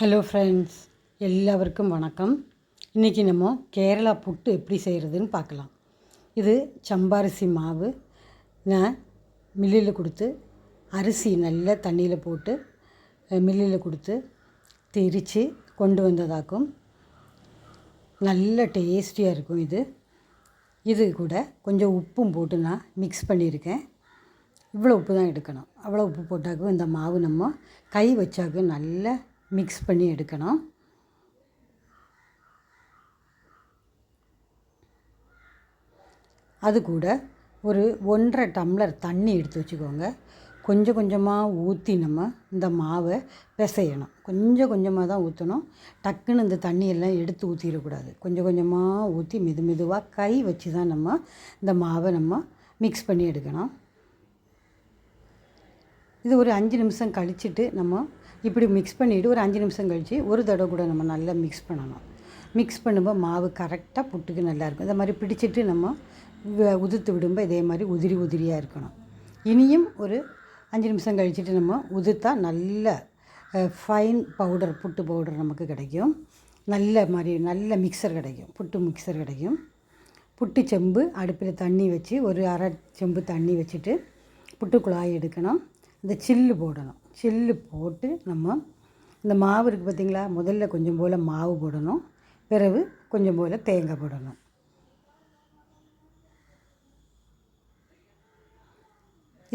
Hello friends, எல்லாருக்கும் வணக்கம். இன்றைக்கி நம்ம கேரளா புட்டு எப்படி செய்கிறதுன்னு பார்க்கலாம். இது சம்பாரிசி மாவு நான் மில்லில் கொடுத்து அரிசி நல்ல தண்ணியில் போட்டு மில்லில் கொடுத்து திரித்து கொண்டு வந்ததாக்கும். நல்ல டேஸ்டியாக இருக்கும். இது கூட கொஞ்சம் உப்பும் போட்டு நான் மிக்ஸ் பண்ணியிருக்கேன். இவ்வளோ உப்பு தான் எடுக்கணும். அவ்வளோ உப்பு போட்டாக்கும் இந்த மாவு நம்ம கை வச்சாக்கும் நல்லா மிக்ஸ் பண்ணி எடுக்கணும். அது கூட ஒரு 1.5 டம்ளர் தண்ணி எடுத்து வச்சுக்கோங்க. கொஞ்சம் கொஞ்சமாக ஊற்றி நம்ம இந்த மாவை பிசையணும். கொஞ்சம் கொஞ்சமாக தான் ஊற்றணும். டக்குன்னு இந்த தண்ணியெல்லாம் எடுத்து ஊற்றிடக்கூடாது. கொஞ்சம் கொஞ்சமாக ஊற்றி மெதுவாக கை வச்சு தான் நம்ம இந்த மாவை மிக்ஸ் பண்ணி எடுக்கணும். இது ஒரு 5 நிமிஷம் கழிச்சிட்டு நம்ம இப்படி மிக்ஸ் பண்ணிவிட்டு ஒரு 5 நிமிஷம் கழித்து ஒரு தடவை கூட நம்ம நல்லா மிக்ஸ் பண்ணணும். மிக்ஸ் பண்ணும்போது மாவு கரெக்டாக புட்டுக்கு நல்லாயிருக்கும். இந்த மாதிரி பிடிச்சிட்டு நம்ம உதிர்த்து விடும்போது இதே மாதிரி உதிரியாக இருக்கணும். இனியும் ஒரு 5 நிமிஷம் கழிச்சிட்டு நம்ம உதிர்த்தா நல்ல ஃபைன் பவுடர், புட்டு பவுடர் நமக்கு கிடைக்கும். நல்ல மிக்சர் கிடைக்கும், புட்டு மிக்சர் கிடைக்கும். புட்டு செம்பு அடுப்பில் தண்ணி வச்சு ஒரு அரை செம்பு தண்ணி வச்சுட்டு புட்டு குழாய் எடுக்கணும். இந்த சில்லு போடணும். சில்லு போட்டு நம்ம இந்த மாவு இருக்குது பார்த்திங்களா, முதல்ல கொஞ்சம் போல் மாவு போடணும். பிறகு கொஞ்சம் போல் தேங்காய் போடணும்.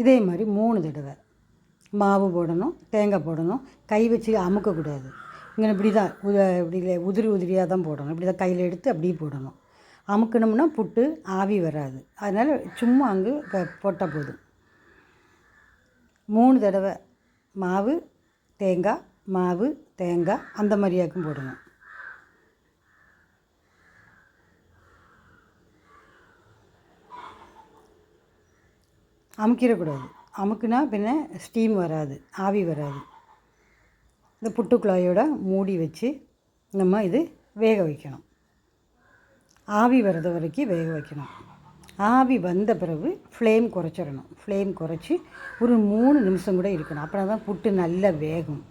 இதே மாதிரி 3 தடவை மாவு போடணும், தேங்காய் போடணும். கை வச்சு அமுக்கக்கூடாது. இங்கே இப்படி தான் உதிரியாக தான் போடணும். இப்படி தான் கையில் எடுத்து அப்படியே போடணும். அமுக்கணும்னா புட்டு ஆவி வராது. அதனால் சும்மா அங்கே போட்டால் போதும். 3 தடவை மாவு தேங்காய் அந்த மாதிரியாக்கும் போடணும். அமுக்கிடக்கூடாது. அமுக்குனா பின்ன ஸ்டீம் வராது, ஆவி வராது. இந்த புட்டு குழாயோட மூடி வச்சு நம்ம இது வேக வைக்கணும். ஆவி வர்றது வரைக்கும் வேக வைக்கணும். ஆவி வந்த பிறகு ஃப்ளேம் குறைச்சிடணும். ஃப்ளேம் குறைச்சி ஒரு 3 நிமிஷம் கூட இருக்கணும். அப்படின்னா தான் புட்டு நல்லா வேகும்.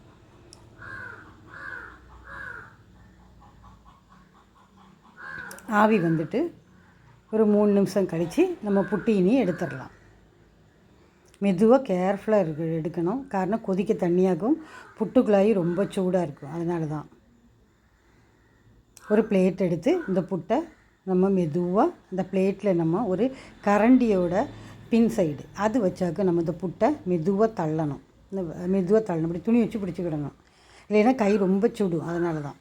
ஆவி வந்துட்டு ஒரு 3 நிமிஷம் கழித்து நம்ம புட்டு இனி எடுத்துடலாம். மெதுவாக கேர்ஃபுல்லாக எடுக்கணும். காரணம் கொதிக்க தண்ணியாகும், புட்டுக்குள்ளாயி ரொம்ப சூடாக இருக்கும். அதனால தான் ஒரு பிளேட் எடுத்து இந்த புட்டை நம்ம மெதுவாக அந்த பிளேட்டில் நம்ம ஒரு கரண்டியோட பின் சைடு அது வச்சாக்க நம்ம இந்த புட்டை மெதுவாக தள்ளணும். இப்படி துணி வச்சு பிடிச்சிக்கிடணும். இல்லைன்னா கை ரொம்ப சுடும். அதனால தான்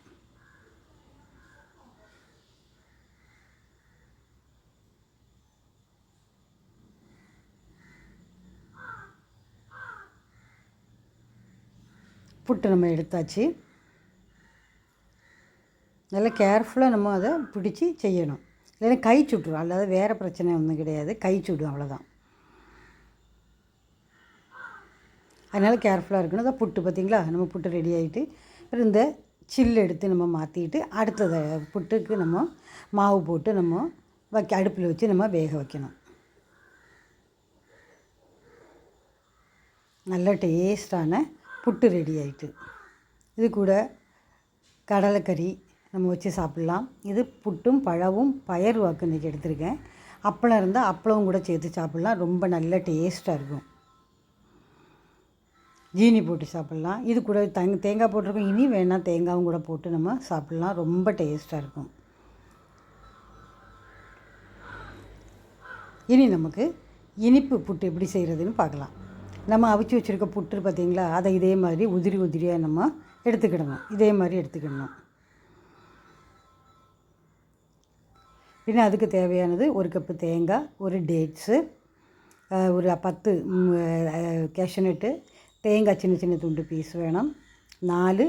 புட்டு நம்ம எடுத்தாச்சு. நல்லா கேர்ஃபுல்லாக நம்ம அதை பிடிச்சி செய்யணும். இல்லைன்னா கை சுட்டுரும். அல்லாத வேறு பிரச்சனை ஒன்றும் கிடையாது, கை சுடும், அவ்வளோதான். அதனால் கேர்ஃபுல்லாக இருக்கணும். அதான் புட்டு பார்த்திங்களா, நம்ம புட்டு ரெடி ஆகிட்டு அப்புறம் இந்த சில்லு எடுத்து நம்ம மாற்றிட்டு அடுத்தது புட்டுக்கு நம்ம மாவு போட்டு நம்ம அடுப்பில் வச்சு நம்ம வேக வைக்கணும். நல்ல டேஸ்டான புட்டு ரெடி ஆகிட்டு. இது கூட கடலைக்கறி நம்ம வச்சு சாப்பிட்லாம். இது புட்டும் பழமும் பயறு வாக்கு இன்றைக்கி எடுத்திருக்கேன். அப்பளம் இருந்தால் அப்பளம் கூட சேர்த்து சாப்பிட்லாம். ரொம்ப நல்ல டேஸ்ட்டாக இருக்கும். ஜீனி போட்டு சாப்பிட்லாம். இது கூட தேங்காய் போட்டிருக்கோம். இனி வேணால் தேங்காயும் கூட போட்டு நம்ம சாப்பிட்லாம். ரொம்ப டேஸ்ட்டாக இருக்கும். இனி நமக்கு இனிப்பு புட்டு எப்படி செய்கிறதுன்னு பார்க்கலாம். நம்ம அவிச்சு வச்சுருக்க புட்டு பார்த்திங்களா, அதை இதே மாதிரி உதிரியாக நம்ம எடுத்துக்கிடணும். இதே மாதிரி எடுத்துக்கிடணும். பின்ன அதுக்கு தேவையானது 1 கப்பு தேங்காய், ஒரு டேட்ஸு, ஒரு 10 கேஷ்யூநட்டு, தேங்காய் சின்ன துண்டு பீஸ் வேணும், 4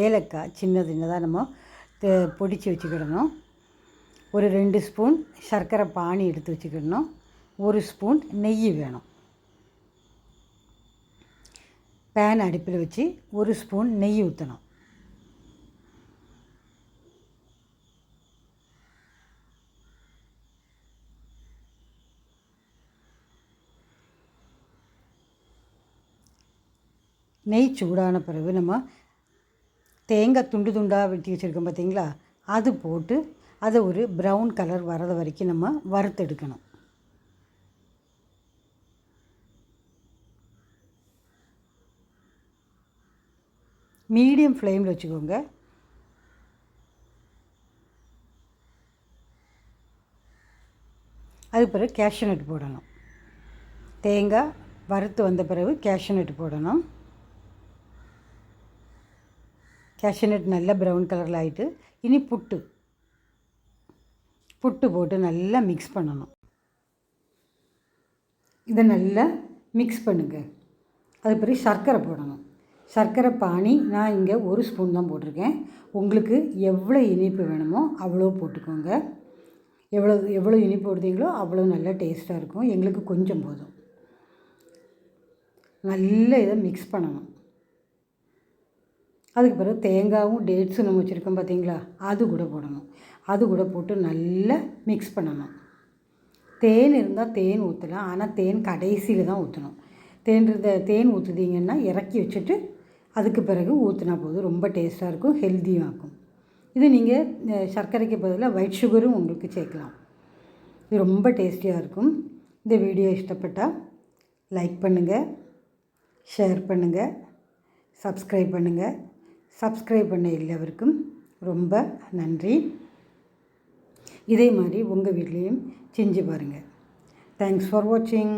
ஏலக்காய் சின்னதாக நம்ம பொடிச்சு வச்சுக்கிடணும். ஒரு 2 ஸ்பூன் சர்க்கரை பானி எடுத்து வச்சுக்கிடணும். 1 ஸ்பூன் நெய் வேணும். பேன் அடுப்பில் வச்சு 1 ஸ்பூன் நெய் ஊற்றணும். நெய் சூடான பிறகு நம்ம தேங்காய் துண்டு துண்டாக வெட்டி வச்சுருக்கோம் பார்த்தீங்களா, அது போட்டு அதை ஒரு ப்ரௌன் கலர் வரது வரைக்கும் நம்ம வறுத்தெடுக்கணும். மீடியம் ஃப்ளேமில் வச்சுக்கோங்க. அதுக்கு பிறகு கேஷ்யூ நட் போடணும். தேங்காய் வறுத்து வந்த பிறகு கேஷ்யூ நட் போடணும். கேஷ்யூ நட் நல்லா ப்ரௌன் கலரில் ஆகிட்டு, இனி புட்டு போட்டு நல்லா மிக்ஸ் பண்ணணும். இதை நல்லா மிக்ஸ் பண்ணுங்கள். அது பிறகு சர்க்கரை போடணும். சர்க்கரை பானி நான் இங்கே 1 ஸ்பூன் தான் போட்டிருக்கேன். உங்களுக்கு எவ்வளோ இனிப்பு வேணுமோ அவ்வளோ போட்டுக்கோங்க. எவ்வளோ இனிப்பு போடுறீங்களோ அவ்வளோ நல்லா டேஸ்ட்டாக இருக்கும். எங்களுக்கு கொஞ்சம் போதும். நல்லா இதை மிக்ஸ் பண்ணணும். அதுக்கு பிறகு தேங்காயும் டேட்ஸும் நம்ம வச்சுருக்கோம் பார்த்தீங்களா, அது கூட போடணும். அது கூட போட்டு நல்லா மிக்ஸ் பண்ணணும். தேன் இருந்தால் தேன் ஊற்றலாம், ஆனால் தேன் கடைசியில் தான் ஊற்றணும். தேன் ஊற்றுதீங்கன்னா இறக்கி வச்சுட்டு அதுக்கு பிறகு ஊற்றினா போதும். ரொம்ப டேஸ்ட்டாக இருக்கும், ஹெல்த்தியும் ஆகும். இது நீங்கள் சர்க்கரைக்கு பதிலாக ஒயிட் சுகரும் உங்களுக்கு சேர்க்கலாம். இது ரொம்ப டேஸ்டியாக இருக்கும். இந்த வீடியோ இஷ்டப்பட்டால் லைக் பண்ணுங்கள், ஷேர் பண்ணுங்கள், சப்ஸ்கிரைப் பண்ணுங்கள். சப்ஸ்கிரைப் பண்ண எல்லாருக்கும் ரொம்ப நன்றி. இதே மாதிரி உங்கள் வீட்லேயும் செஞ்சு பாருங்கள். தேங்க்ஸ் ஃபார் வாட்சிங்.